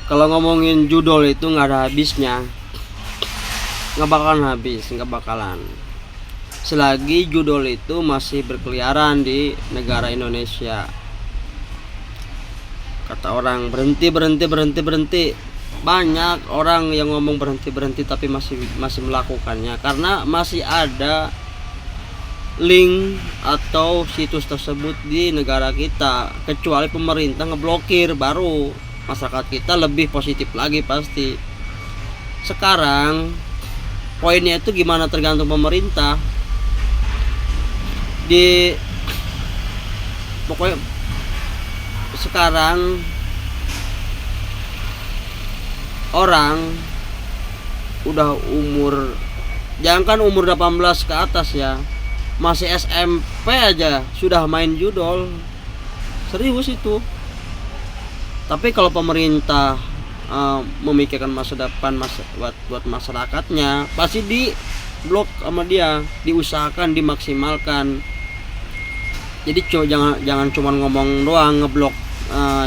Kalau ngomongin judol itu nggak ada habisnya, nggak bakalan habis, nggak bakalan. Selagi judol itu masih berkeliaran di negara Indonesia, kata orang berhenti berhenti berhenti berhenti. Banyak orang yang ngomong berhenti berhenti tapi masih melakukannya karena masih ada link atau situs tersebut di negara kita. Kecuali pemerintah ngeblokir, baru masyarakat kita lebih positif lagi pasti. Sekarang poinnya itu gimana tergantung pemerintah. Di pokoknya sekarang orang udah umur, jangankan umur 18 ke atas ya, masih SMP aja sudah main judol. Serius itu. Tapi kalau pemerintah memikirkan masa depan buat masyarakatnya, pasti di blok sama dia, diusahakan dimaksimalkan. Jadi jangan cuma ngomong doang, ngeblok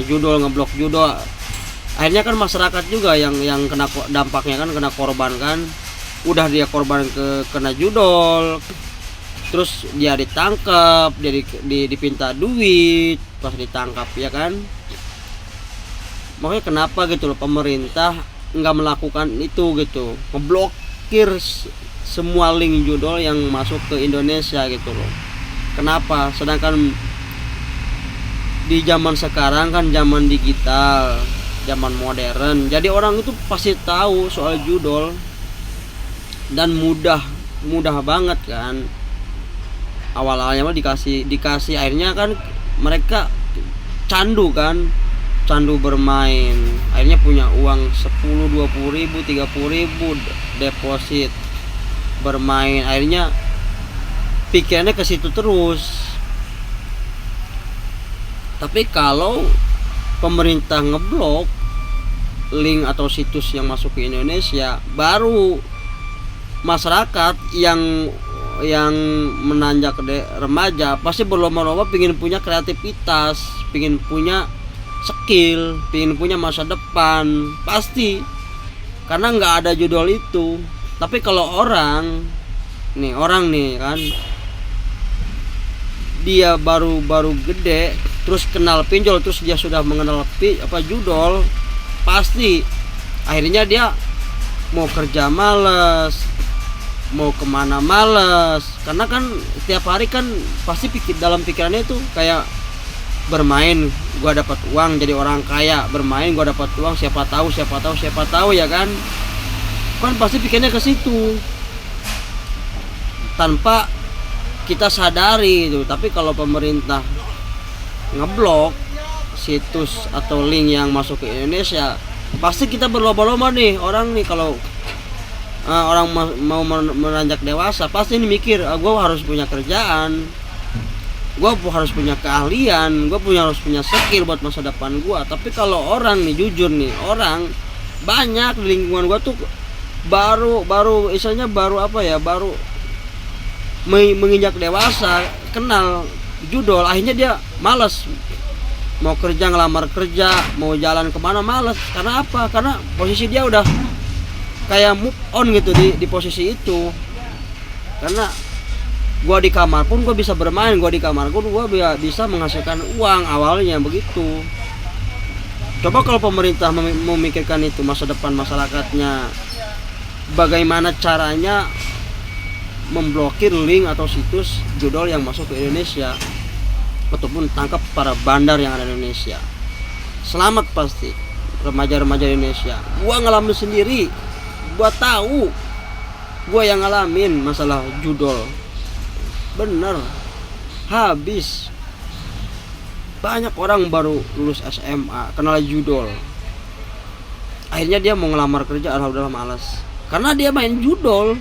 ngeblok judol. Akhirnya kan masyarakat juga yang kena dampaknya, kan kena korban kan. Udah dia korban kena judol, terus dia ditangkap, dia dipinta duit pas ditangkap ya kan. Makanya kenapa gitu loh pemerintah nggak melakukan itu gitu, ngeblokir semua link judol yang masuk ke Indonesia gitu loh. Kenapa? Sedangkan di zaman sekarang kan zaman digital, zaman modern, jadi orang itu pasti tahu soal judol dan mudah banget kan. Awalnya mah dikasih akhirnya kan mereka candu bermain, akhirnya punya uang 10, 20 ribu, 30 ribu deposit bermain, akhirnya pikirannya ke situ terus. Tapi kalau pemerintah ngeblok link atau situs yang masuk ke Indonesia, baru masyarakat yang menanjak remaja pasti berlomba-lomba pingin punya kreativitas, pingin punya skill, pingin punya masa depan, pasti karena nggak ada judul itu. Tapi kalau orang nih kan, dia baru gede terus kenal pinjol, terus dia sudah mengenal judol, pasti akhirnya dia mau kerja males, mau kemana males, karena kan tiap hari kan pasti dalam pikirannya itu kayak bermain gua dapat uang jadi orang kaya, bermain gua dapat uang, siapa tahu ya kan pasti pikirnya ke situ tanpa kita sadari itu. Tapi kalau pemerintah ngeblok situs atau link yang masuk ke Indonesia, pasti kita berlomba-lomba nih orang nih. Kalau orang mau menanjak dewasa pasti ini mikir, gue harus punya kerjaan, gue harus punya keahlian, gue harus punya skill buat masa depan gue. Tapi kalau orang nih, jujur nih, orang banyak di lingkungan gue tuh baru menginjak dewasa kenal judol, akhirnya dia malas mau kerja, ngelamar kerja, mau jalan kemana malas. Karena apa? Karena posisi dia udah kayak move on gitu di posisi itu. Karena gua di kamar pun gua bisa bermain, gua di kamar pun gua bisa menghasilkan uang, awalnya begitu. Coba kalau pemerintah memikirkan itu, masa depan masyarakatnya, bagaimana caranya memblokir link atau situs judol yang masuk ke Indonesia ataupun tangkap para bandar yang ada di Indonesia. Selamat pasti remaja-remaja Indonesia. Gua ngalamin sendiri, gua tahu, gua yang ngalamin masalah judol. Bener, habis. Banyak orang baru lulus SMA kenal judol, akhirnya dia mau ngelamar kerja, alhamdulillah malas karena dia main judol.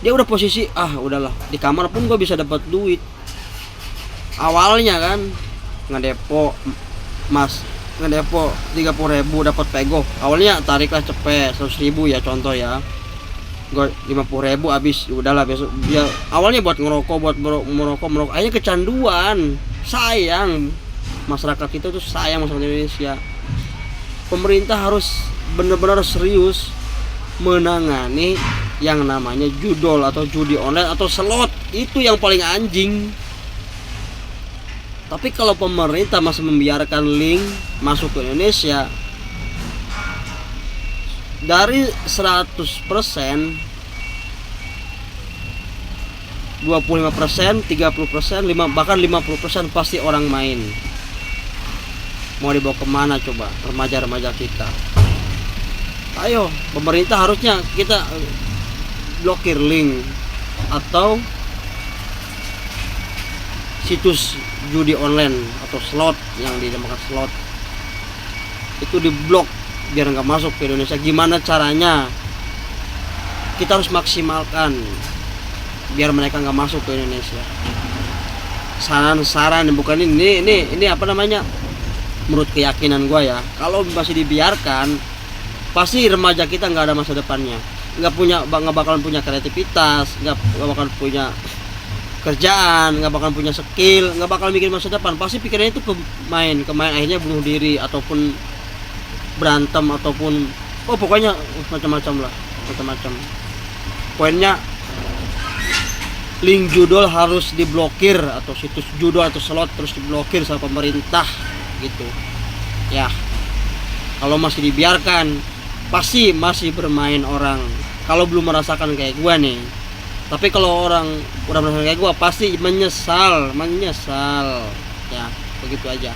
Dia udah posisi udahlah, di kamar pun gue bisa dapat duit. Awalnya kan ngedepo 30 ribu dapat pego, awalnya tariklah cepet 100 ribu ya contoh ya, gue 50 ribu habis, udahlah besok dia awalnya buat ngerokok, buat merokok, akhirnya kecanduan. Sayang, masyarakat kita tuh sayang masyarakat Indonesia. pemerintah harus benar-benar serius menangani yang namanya judol atau judi online atau slot. Itu yang paling anjing. Tapi kalau pemerintah masih membiarkan link masuk ke Indonesia, dari 100%, 25%, 30%, bahkan 50% pasti orang main. Mau dibawa kemana coba remaja-remaja kita? Ayo, pemerintah harusnya kita blokir link atau situs judi online atau slot yang dinamakan slot itu diblok biar nggak masuk ke Indonesia. Gimana caranya? Kita harus maksimalkan biar mereka nggak masuk ke Indonesia. Saran-saran bukan ini apa namanya? Menurut keyakinan gue ya, kalau masih dibiarkan, pasti remaja kita nggak ada masa depannya, nggak bakalan punya kreativitas, nggak bakalan punya kerjaan, nggak bakalan punya skill, nggak bakalan bikin masa depan. Pasti pikirannya itu kemain akhirnya bunuh diri ataupun berantem ataupun pokoknya macam-macam lah, macam-macam. Poinnya link judol harus diblokir atau situs judol atau slot terus diblokir sama pemerintah gitu ya. Kalau masih dibiarkan pasti masih bermain orang kalau belum merasakan kayak gua nih. Tapi kalau orang udah merasakan kayak gua pasti menyesal ya, begitu aja.